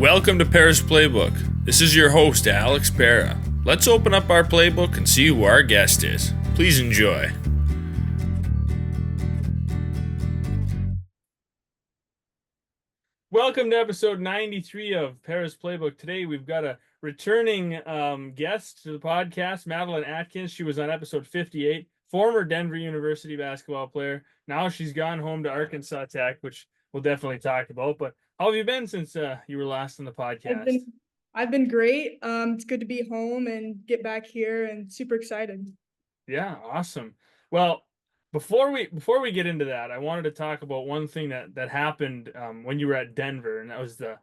Welcome to Pera's Playbook. This is your host, Alex Pera. Let's open up our playbook and see who our guest is. Please enjoy. Welcome to episode 93 of Pera's Playbook. Today we've got a returning guest to the podcast, Madelyn Atkins. She was on episode 58, former Denver University basketball player. Now she's gone home to Arkansas Tech, which we'll definitely talk about. But how have you been since you were last on the podcast? I've been great. It's good to be home and get back here and super excited. Yeah, awesome. Well, before we get into that, I wanted to talk about one thing that happened when you were at Denver, and that was the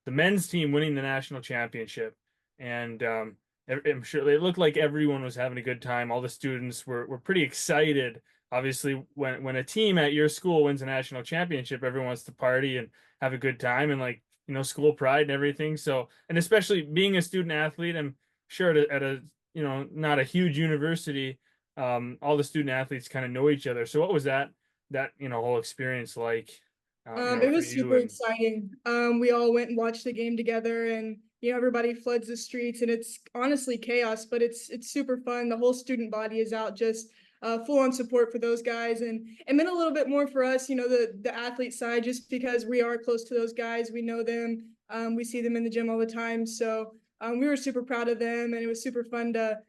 men's team winning the national championship. And I'm sure it looked like everyone was having a good time. All the students were pretty excited. Obviously, when a team at your school wins a national championship, everyone wants to party and have a good time and school pride and everything. So, and especially being a student athlete, I'm sure at a not a huge university, all the student athletes kind of know each other. So what was that whole experience like? It For was you super and exciting. We all went and watched the game together, and everybody floods the streets, and it's honestly chaos, but it's super fun. The whole student body is out, just full on support for those guys, and it meant a little bit more for us, the athlete side, just because we are close to those guys, we know them, we see them in the gym all the time, so we were super proud of them, and it was super fun to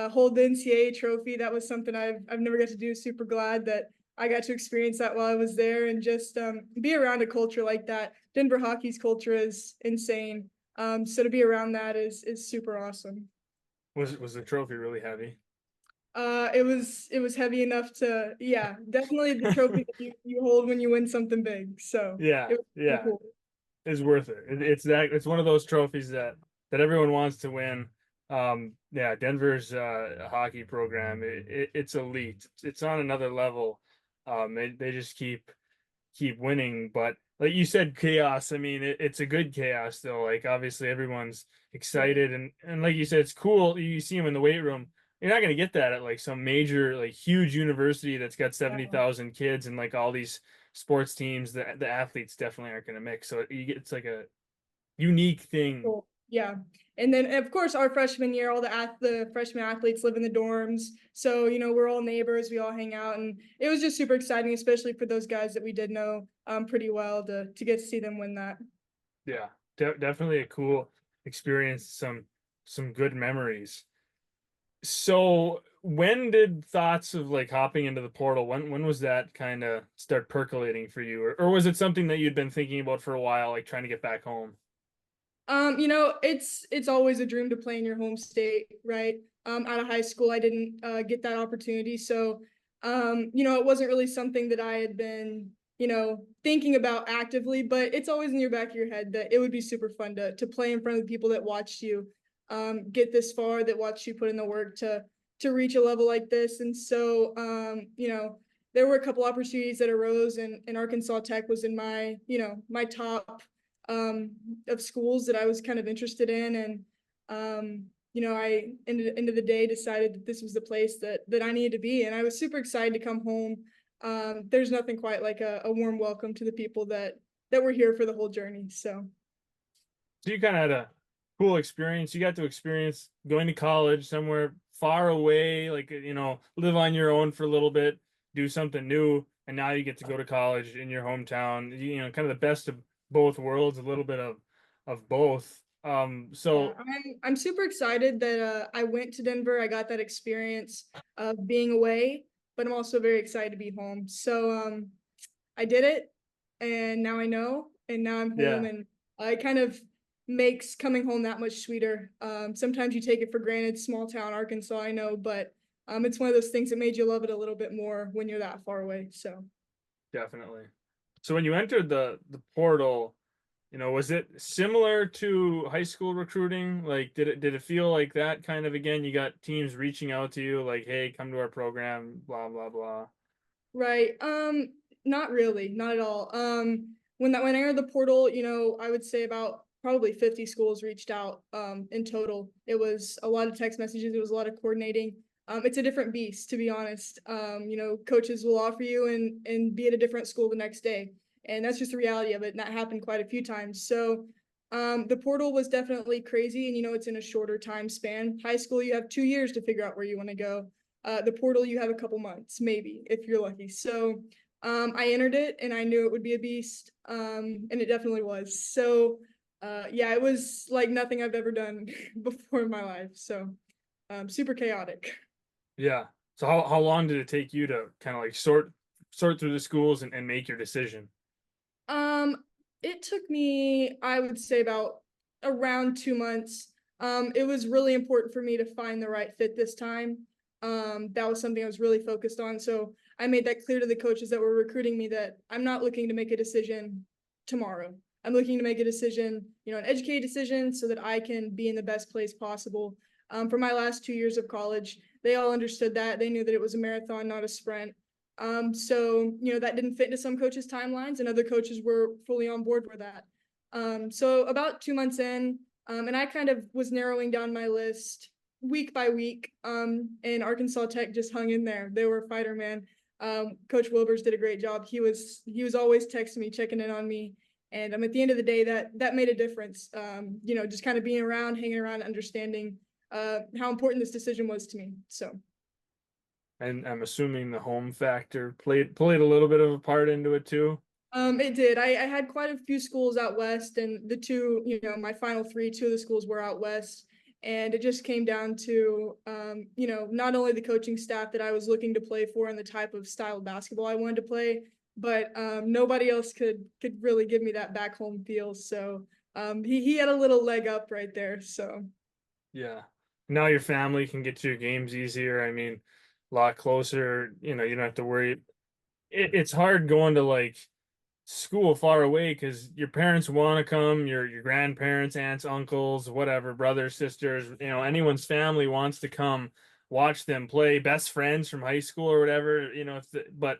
hold the NCAA trophy. That was something I've never got to do. Super glad that I got to experience that while I was there, and just be around a culture like that. Denver hockey's culture is insane. So to be around that is super awesome. was the trophy really heavy? It was heavy enough to, yeah, definitely the trophy that you hold when you win something big. So Yeah, it was pretty yeah, cool. it's worth it. It's one of those trophies that everyone wants to win. Yeah, Denver's hockey program, it's elite. It's on another level. They just keep winning, but like you said, chaos. I mean, it's a good chaos though. Like obviously everyone's Right. excited, and like you said, it's cool. You see them in the weight room. You're not gonna get that at like some major, like huge university that's got Yeah. 70,000 kids and like all these sports teams. The athletes definitely aren't gonna mix. So it's like a unique thing. Cool. Yeah. And then of course our freshman year, all the freshman athletes live in the dorms. So, we're all neighbors, we all hang out, and it was just super exciting, especially for those guys that we did know pretty well to get to see them win that. Yeah, definitely a cool experience. Some good memories. So when did thoughts of like hopping into the portal, when was that kind of start percolating for you? Or was it something that you'd been thinking about for a while, like trying to get back home? It's always a dream to play in your home state, right? Out of high school, I didn't get that opportunity. So it wasn't really something that I had been, thinking about actively, but it's always in your back of your head that it would be super fun to play in front of the people that watched you get this far, that watched you put in the work to reach a level like this. And so there were a couple opportunities that arose, and Arkansas Tech was in my, my top of schools that I was kind of interested in. And, I end of the day decided that this was the place that I needed to be. And I was super excited to come home. There's nothing quite like a warm welcome to the people that were here for the whole journey. So So you kind of had a cool experience. You got to experience going to college somewhere far away, like live on your own for a little bit, do something new, and now you get to go to college in your hometown. Kind of the best of both worlds, a little bit of both. yeah, So I'm super excited that I went to Denver. I got that experience of being away, but I'm also very excited to be home. So I did it, and now I know, and now I'm home, yeah, and it kind of makes coming home that much sweeter. Sometimes you take it for granted, small town Arkansas, I know, but it's one of those things that made you love it a little bit more when you're that far away. So definitely. So when you entered the portal, was it similar to high school recruiting? Like, did it feel like that kind of again? You got teams reaching out to you like, "Hey, come to our program," blah blah blah. right, not really, not at all. When I entered the portal, I would say about probably 50 schools reached out in total. It was a lot of text messages, it was a lot of coordinating. It's a different beast, to be honest. Coaches will offer you and be at a different school the next day, and that's just the reality of it. And that happened quite a few times. So The portal was definitely crazy, and it's in a shorter time span. High school, you have 2 years to figure out where you want to go. The portal, you have a couple months, maybe, if you're lucky. So I entered it, and I knew it would be a beast, and it definitely was. So yeah, it was like nothing I've ever done before in my life. So super chaotic. Yeah. So how long did it take you to kind of like sort through the schools and make your decision? Um, it took me, I would say, about around 2 months. It was really important for me to find the right fit this time. That was something I was really focused on. So I made that clear to the coaches that were recruiting me that I'm not looking to make a decision tomorrow. I'm looking to make a decision, an educated decision so that I can be in the best place possible. For my last 2 years of college, they all understood that. They knew that it was a marathon, not a sprint. So that didn't fit into some coaches' timelines, and other coaches were fully on board with that. So about 2 months in, and I kind of was narrowing down my list week by week. And Arkansas Tech just hung in there. They were a fighter, man. Coach Wilbers did a great job. He was always texting me, checking in on me, and at the end of the day, that made a difference. Just kind of being around, hanging around, understanding how important this decision was to me. So. And I'm assuming the home factor played a little bit of a part into it too. It did. I had quite a few schools out west, and the two, my final three, two of the schools were out west. And it just came down to, not only the coaching staff that I was looking to play for and the type of style of basketball I wanted to play, but nobody else could really give me that back home feel. So he had a little leg up right there. So Yeah. Now your family can get to your games easier. I mean, a lot closer. You don't have to worry. It's hard going to like school far away because your parents want to come, your grandparents, aunts, uncles, whatever, brothers, sisters, anyone's family wants to come watch them play, best friends from high school or whatever, but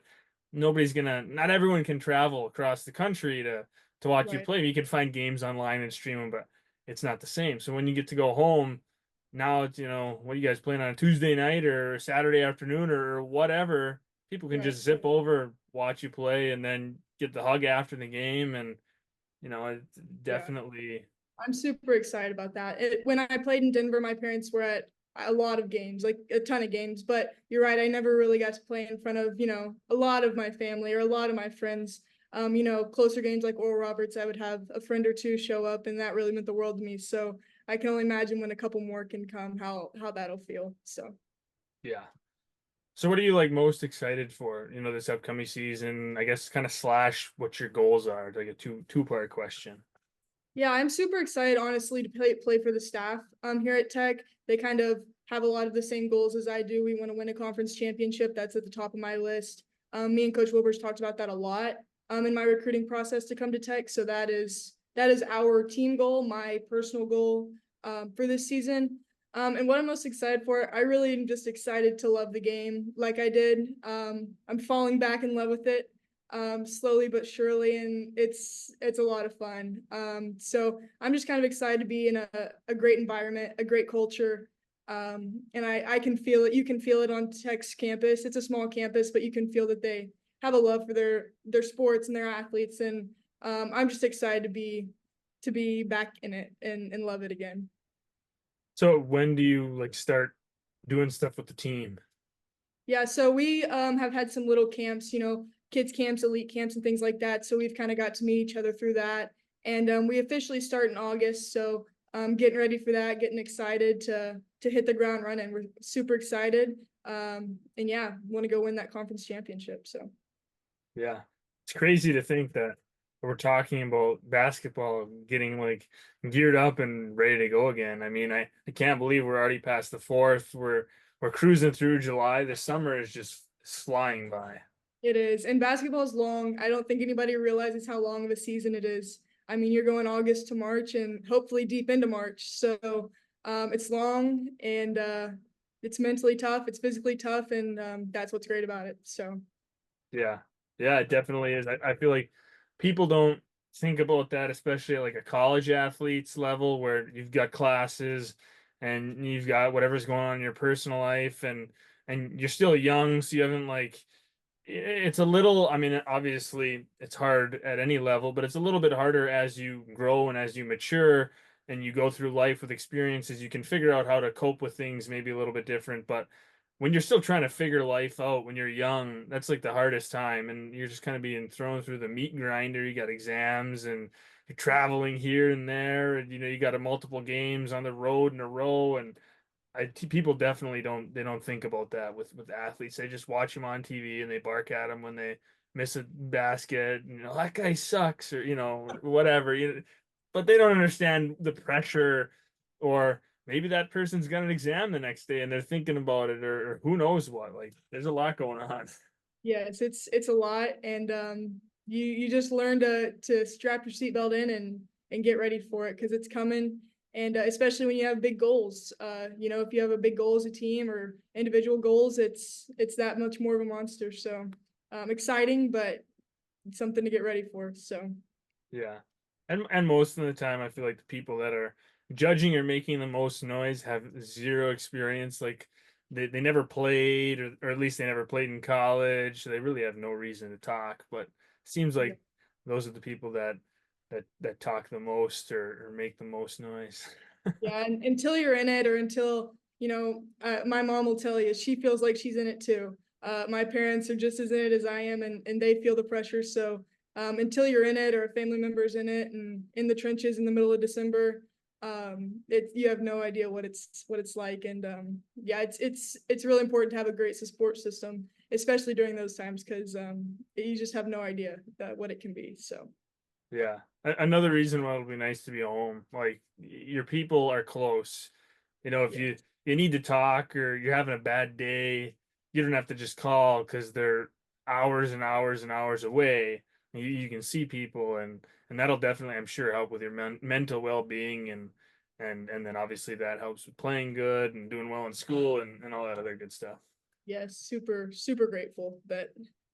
not everyone can travel across the country to watch you right, play. You can find games online and stream them, but it's not the same. So when you get to go home, now it's, what are you guys playing on a Tuesday night or Saturday afternoon or whatever? People can right. just zip over, watch you play, and then get the hug after the game. And, it's Yeah. definitely, I'm super excited about that. When I played in Denver, my parents were at a lot of games, like a ton of games. But you're right, I never really got to play in front of, a lot of my family or a lot of my friends. Closer games like Oral Roberts, I would have a friend or two show up, and that really meant the world to me. So I can only imagine when a couple more can come, how that'll feel. So. yeah. So what are you like most excited for, this upcoming season? I guess kind of slash what your goals are, like a two-part question. Yeah, I'm super excited, honestly, to play for the staff here at Tech. They kind of have a lot of the same goals as I do. We want to win a conference championship. That's at the top of my list. Me and Coach Wilbers talked about that a lot in my recruiting process to come to Tech. So that is our team goal, my personal goal for this season. And what I'm most excited for, I really am just excited to love the game like I did. I'm falling back in love with it slowly but surely, and it's a lot of fun. So I'm just kind of excited to be in a great environment, a great culture. And I can feel it. You can feel it on Tech's campus. It's a small campus, but you can feel that they have a love for their sports and their athletes. And I'm just excited to be back in it and love it again. So when do you like start doing stuff with the team? Yeah, so we have had some little camps, kids camps, elite camps, and things like that. So we've kind of got to meet each other through that, and we officially start in August. So getting ready for that, getting excited to hit the ground running. We're super excited, and yeah, want to go win that conference championship. So Yeah. It's crazy to think that we're talking about basketball getting like geared up and ready to go again. I mean, I can't believe we're already past the fourth. We're cruising through July. The summer is just flying by. it is, and basketball is long. I don't think anybody realizes how long of a season it is. I mean, you're going August to March, and hopefully deep into March. So it's long, and it's mentally tough. It's physically tough, and that's what's great about it. So. Yeah. Yeah, it definitely is. I feel like people don't think about that, especially at like a college athlete's level where you've got classes and you've got whatever's going on in your personal life and you're still young, so you haven't like It's a little, I mean, obviously it's hard at any level, but it's a little bit harder as you grow and as you mature and you go through life with experiences. You can figure out how to cope with things maybe a little bit different. But when you're still trying to figure life out when you're young, that's like the hardest time. And you're just kind of being thrown through the meat grinder. You got exams and you're traveling here and there, and you got a multiple games on the road in a row. And people definitely don't think about that with athletes. They just watch them on TV and they bark at them when they miss a basket. That guy sucks, or whatever. But they don't understand the pressure, or maybe that person's got an exam the next day and they're thinking about it, or who knows what. Like, there's a lot going on. Yes, it's a lot, and you just learn to strap your seatbelt in and get ready for it because it's coming. And especially when you have big goals, if you have a big goal as a team or individual goals, it's that much more of a monster. So exciting, but it's something to get ready for. So Yeah. And most of the time I feel like the people that are judging or making the most noise have zero experience. Like they never played, or at least they never played in college. So they really have no reason to talk. But it seems yeah. like those are the people that talk the most, or make the most noise. Yeah, and until you're in it, or until my mom will tell you she feels like she's in it too. My parents are just as in it as I am, and they feel the pressure. So until you're in it, or a family member's in it, and in the trenches in the middle of December, you have no idea what it's like. And yeah, it's really important to have a great support system, especially during those times, because you just have no idea what it can be. So Yeah. Another reason why it'll be nice to be home. Like, your people are close. If yeah, you need to talk or you're having a bad day, you don't have to just call because they're hours and hours and hours away. You can see people, and that'll definitely, I'm sure, help with your mental well-being, and then obviously that helps with playing good and doing well in school, and all that other good stuff. yes, super super grateful that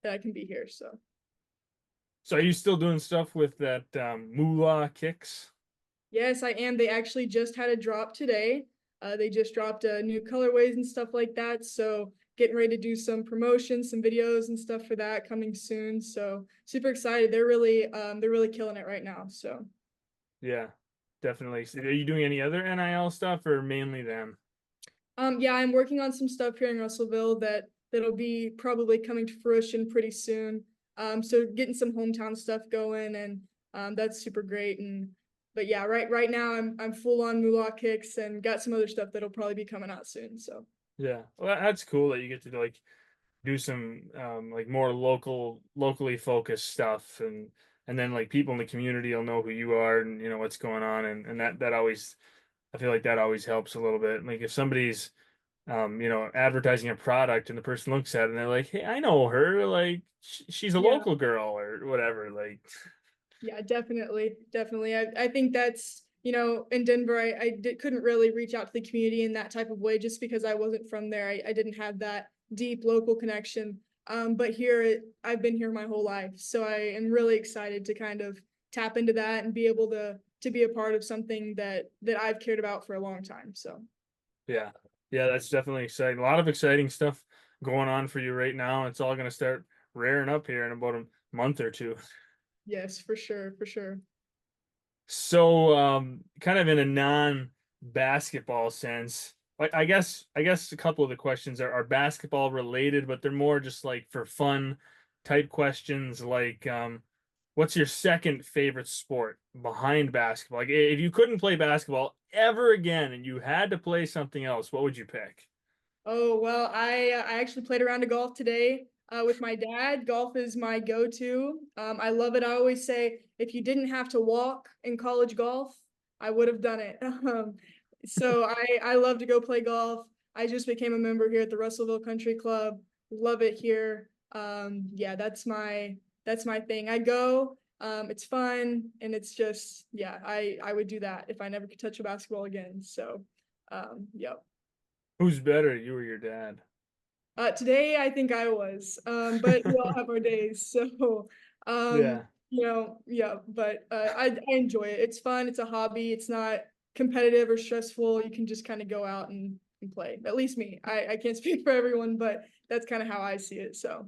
I can be here. So. So are you still doing stuff with that moolah kicks? Yes, I am. They actually just had a drop today. They just dropped new colorways and stuff like that. So getting ready to do some promotions, some videos and stuff for that coming soon. So super excited. They're really killing it right now. So Yeah, definitely. So are you doing any other NIL stuff, or mainly them? yeah, I'm working on some stuff here in Russellville that'll be probably coming to fruition pretty soon. So getting some hometown stuff going, and that's super great. And but yeah, right now I'm full on moolah kicks and got some other stuff that'll probably be coming out soon. So Yeah, well, that's cool that you get to like do some like more locally focused stuff, and then like people in the community will know who you are, and what's going on, and that always, I feel like that always helps a little bit. Like if somebody's advertising a product and the person looks at it and they're like, "Hey, I know her, like she's a yeah, local girl," or whatever. Like, yeah, definitely. I think that's in Denver, couldn't really reach out to the community in that type of way just because I wasn't from there. I didn't have that deep local connection. But here, I've been here my whole life, so I am really excited to kind of tap into that and be able to be a part of something that I've cared about for a long time. So yeah, yeah, that's definitely exciting. A lot of exciting stuff going on for you right now. It's all going to start rearing up here in about a month or two. yes, for sure, for sure. So, kind of in a non-basketball sense, like I guess a couple of the questions are basketball related, but they're more just like for fun type questions. Like, what's your second favorite sport behind basketball? Like, if you couldn't play basketball ever again and you had to play something else, what would you pick? Oh, well, I actually played around to golf today with my dad. Golf is my go-to. I love it. I always say if you didn't have to walk in college golf, I would have done it. So I love to go play golf. I just became a member here at the Russellville Country Club. Love it here. Yeah, that's my thing. I go. It's fun, and it's just yeah. I would do that if I never could touch a basketball again. So, yeah. Who's better, you or your dad? Today I think I was, but we all have our days. So, Yeah. yeah, but I enjoy it. It's fun. It's a hobby. It's not competitive or stressful. You can just kind of go out and play. At least me. I can't speak for everyone, but that's kind of how I see it. So,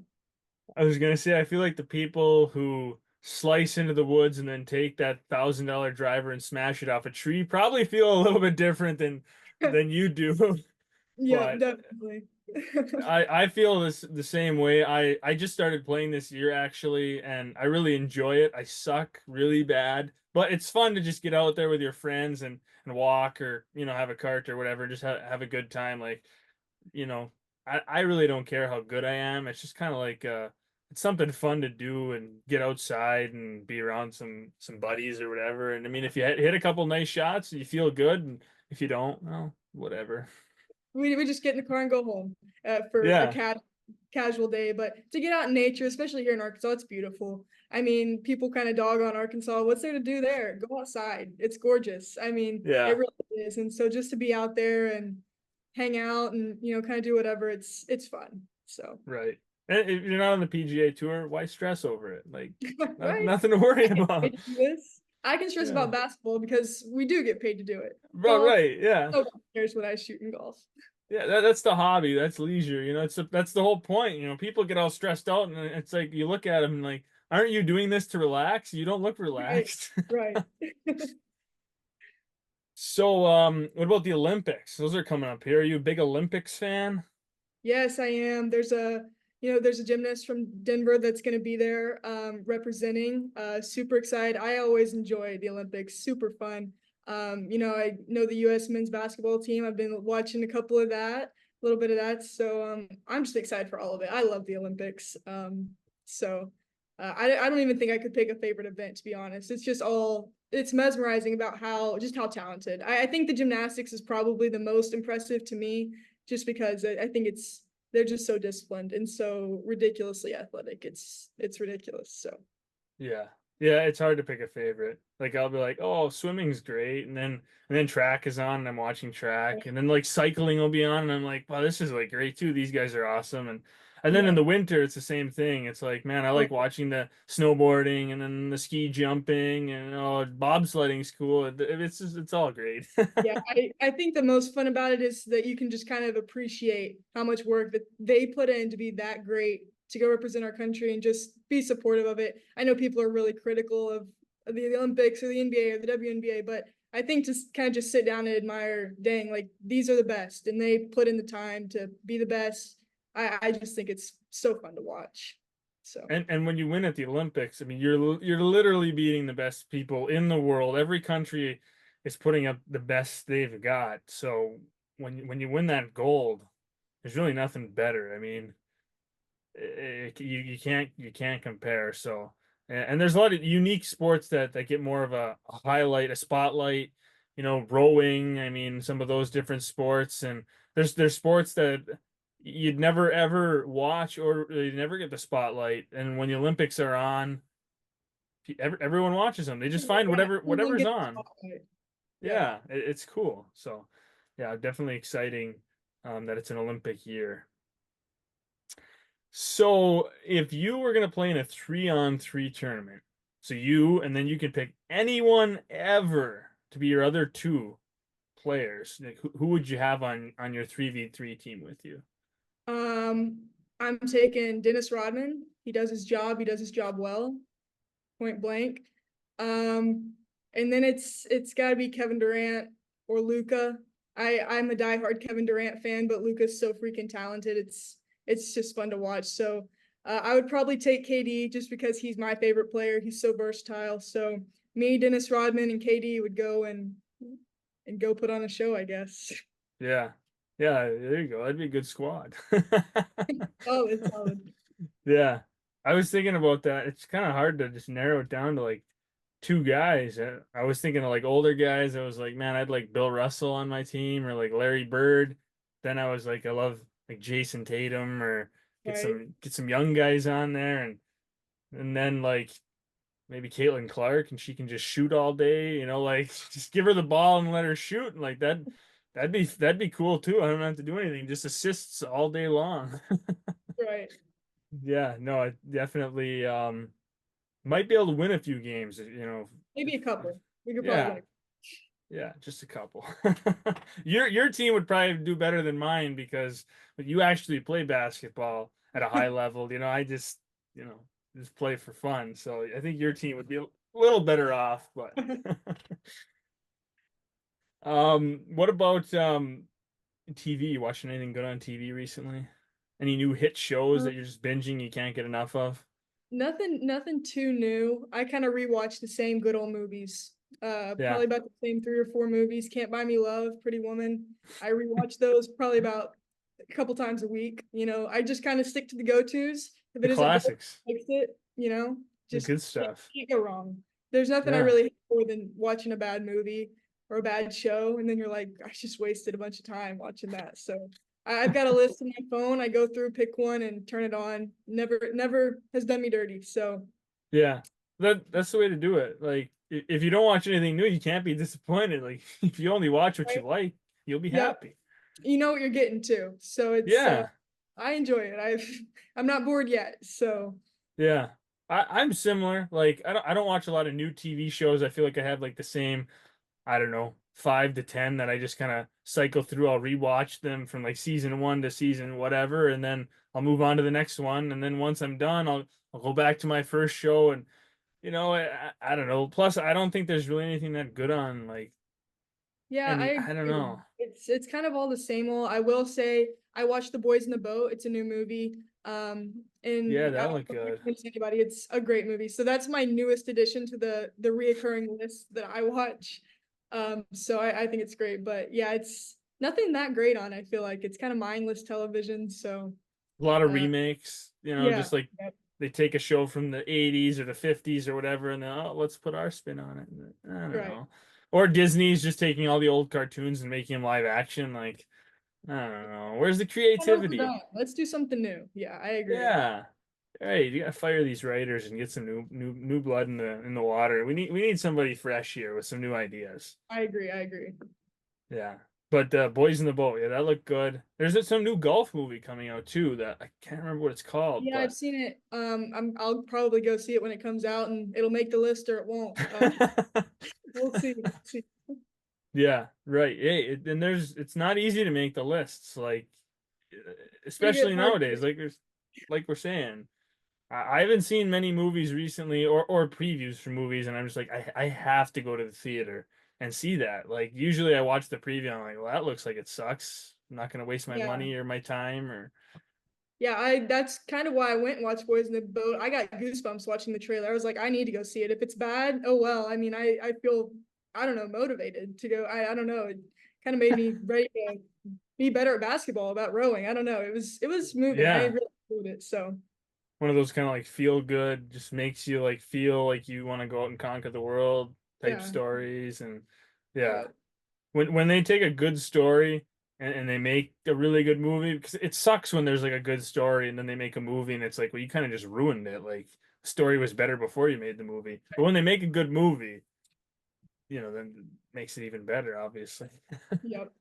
I was gonna say, I feel like the people who slice into the woods and then take that $1,000 driver and smash it off a tree probably feel a little bit different than you do. Yep, But definitely. I feel the same way. I just started playing this year actually, and I really enjoy it. I suck really bad, but it's fun to just get out there with your friends and walk or have a cart or whatever, just have a good time. Like you know, I really don't care how good I am. It's just kind of like it's something fun to do and get outside and be around some buddies or whatever. And I mean, if you hit a couple nice shots, you feel good, and if you don't, well, whatever. We just get in the car and go home for a Yeah, casual day. But to get out in nature, especially here in Arkansas, it's beautiful. I mean, people kind of dog on Arkansas. What's there to do there? Go outside. It's gorgeous. I mean, it yeah, really is. And so just to be out there and hang out and kind of do whatever, it's fun. So right. And if you're not on the PGA Tour, why stress over it? Like, right, nothing to worry I get paid about. to do this. I can stress Yeah. about basketball because we do get paid to do it. Right, Golf, right. Yeah. nobody cares what I shoot in golf. Yeah, that's the hobby. That's leisure. That's the whole point. People get all stressed out, and it's like you look at them and like, aren't you doing this to relax? You don't look Right, relaxed. right. So, what about the Olympics? Those are coming up here. Are you a big Olympics fan? Yes, I am. There's a gymnast from Denver that's going to be there representing. Super excited. I always enjoy the Olympics. Super fun. I know the U.S. men's basketball team. I've been watching a couple of that, a little bit of that. So I'm just excited for all of it. I love the Olympics. I don't even think I could pick a favorite event, to be honest. It's mesmerizing about how talented. I think the gymnastics is probably the most impressive to me just because I think they're just so disciplined and so ridiculously athletic. It's ridiculous. So Yeah. Yeah, it's hard to pick a favorite. Like I'll be like, "Oh, swimming's great." And then track is on and I'm watching track. And then like cycling will be on and I'm like, "Wow, this is like great too. These guys are awesome." And then in yeah. the winter it's the same thing. It's like, man, I Oh, like watching the snowboarding and then the ski jumping and bobsledding's cool. It's all great. yeah. I think the most fun about it is that you can just kind of appreciate how much work that they put in to be that great to go represent our country and just be supportive of it. I know people are really critical of the Olympics or the NBA or the WNBA, but I think to kind of just sit down and admire, dang, like these are the best and they put in the time to be the best. I just think it's so fun to watch. So And when you win at the Olympics, I mean, you're literally beating the best people in the world. Every country is putting up the best they've got. So when you win that gold, there's really nothing better. I mean, you can't compare. So and there's a lot of unique sports that get more of a highlight, a spotlight. Rowing. I mean, some of those different sports, and there's sports that you'd never ever watch or you never get the spotlight. And when the Olympics are on, everyone watches them. They just find yeah, everyone whatever's gets the on. spotlight. Yep. Yeah, it's cool. So yeah, definitely exciting that it's an Olympic year. So if you were gonna play in a 3-on-3 tournament, so you and then you can pick anyone ever to be your other two players, like who would you have on your 3v3 team with you? I'm taking Dennis Rodman. He does his job. He does his job well, point blank. And then it's got to be Kevin Durant or Luca. I'm a diehard Kevin Durant fan, but Luca's so freaking talented. It's just fun to watch. So I would probably take KD just because he's my favorite player. He's so versatile. So me, Dennis Rodman, and KD would go and go put on a show, I guess. Yeah. Yeah, there you go. That'd be a good squad. Solid, solid. Yeah. I was thinking about that. It's kind of hard to just narrow it down to like two guys. I was thinking of like older guys. I was like, man, I'd like Bill Russell on my team or like Larry Bird. Then I was like, I love like Jason Tatum or get Right. some young guys on there and then like maybe Caitlin Clark and she can just shoot all day, like just give her the ball and let her shoot and like that'd be cool too. I don't have to do anything, just assists all day long. Right. Yeah, no, I definitely might be able to win a few games. Maybe a couple. We could probably Yeah, win. yeah, just a couple. Your team would probably do better than mine because you actually play basketball at a high level. I just you know, just play for fun. So I think your team would be a little better off, but what about TV? You watching anything good on TV recently? Any new hit shows that you're just binging you can't get enough of? Nothing too new. I kind of rewatch the same good old movies. Yeah, Probably about the same 3 or 4 movies. Can't Buy Me Love, Pretty Woman. I rewatch those probably about a couple times a week. I just kind of stick to the go-tos. If the it isn't boring, classics, fix it, the just good can't, stuff. can't go wrong. There's nothing I Yeah, really hate more than watching a bad movie or a bad show, and then you're like, I just wasted a bunch of time watching that. So I've got a list on my phone. I go through, pick one, and turn it on. Never has done me dirty. So yeah. That's the way to do it. Like if you don't watch anything new, you can't be disappointed. Like if you only watch what you right? like, you'll be Yep, happy. you know what you're getting to. So it's Yeah, I enjoy it. I'm not bored yet. So yeah. I'm similar. Like I don't watch a lot of new TV shows. I feel like I have like the same, I don't know, 5 to 10 that I just kind of cycle through. I'll rewatch them from like season one to season whatever, and then I'll move on to the next one. And then once I'm done, I'll go back to my first show. And I don't know. Plus, I don't think there's really anything that good on like yeah, I any. I don't agree. know. It's kind of all the same old. I will say I watched The Boys in the Boat. It's a new movie. Yeah, And I that don't looked good. recommend it to anybody. It's a great movie. So that's my newest addition to the reoccurring list that I watch. So I think it's great. But yeah, it's nothing that great on. I feel like it's kind of mindless television. So A lot of uh remakes. yeah, Just like yep, they take a show from the 80s or the 50s or whatever, and then let's put our spin on it. I don't right. know. Or Disney's just taking all the old cartoons and making them live action. Like I don't know. Where's the Enough of creativity? that. Let's do something new. Yeah, I agree. Yeah. Hey, you gotta fire these writers and get some new blood in the water. We need somebody fresh here with some new ideas. I agree. I agree. Yeah. But Boys in the Boat, yeah, that looked good. There's some new golf movie coming out too that I can't remember what it's called, Yeah, I've but seen it. I'll probably go see it when it comes out, and it'll make the list or it won't. We'll see. We'll see. yeah, right. Hey, and it's not easy to make the lists, like Pretty good especially hard. nowadays, like we're saying. I haven't seen many movies recently or previews for movies, and I'm just like, I have to go to the theater and see that. Like, usually I watch the preview, and I'm like, well, that looks like it sucks. I'm not gonna waste my Yeah. money or my time or Yeah, I that's kind of why I went and watched Boys in the Boat. I got goosebumps watching the trailer. I was like, I need to go see it. If it's bad, oh well. I mean, I feel I don't know, motivated to go. I don't know. It kind of made me ready to be better at basketball, about rowing. I don't know. It was moving. I yeah, really enjoyed it. So one of those kind of like feel good, just makes you like feel like you want to go out and conquer the world type yeah, stories. And yeah, yeah, when they take a good story and they make a really good movie, because it sucks when there's like a good story and then they make a movie and it's like, well, you kind of just ruined it. Like the story was better before you made the movie. But when they make a good movie, then it makes it even better, obviously. yep.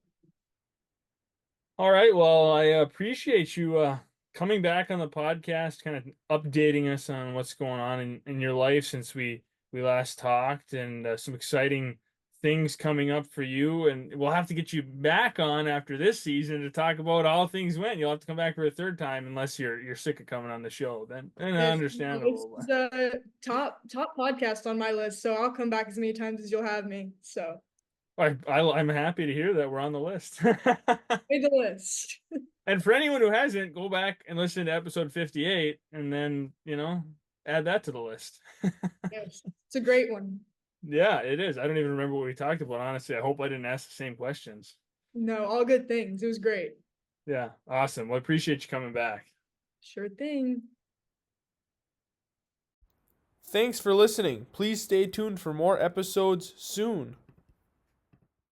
All right, well, I appreciate you coming back on the podcast, kind of updating us on what's going on in your life since we last talked, and some exciting things coming up for you. And we'll have to get you back on after this season to talk about all things went. You'll have to come back for a third time unless you're sick of coming on the show. Then Yes, no, it's understandable. the top podcast on my list, so I'll come back as many times as you'll have me. So I'm happy to hear that we're on the list. made the list. And for anyone who hasn't, go back and listen to episode 58 and then, add that to the list. Yes, it's a great one. Yeah, it is. I don't even remember what we talked about, honestly. I hope I didn't ask the same questions. No, all good things. It was great. Yeah, awesome. Well, I appreciate you coming back. Sure thing. Thanks for listening. Please stay tuned for more episodes soon.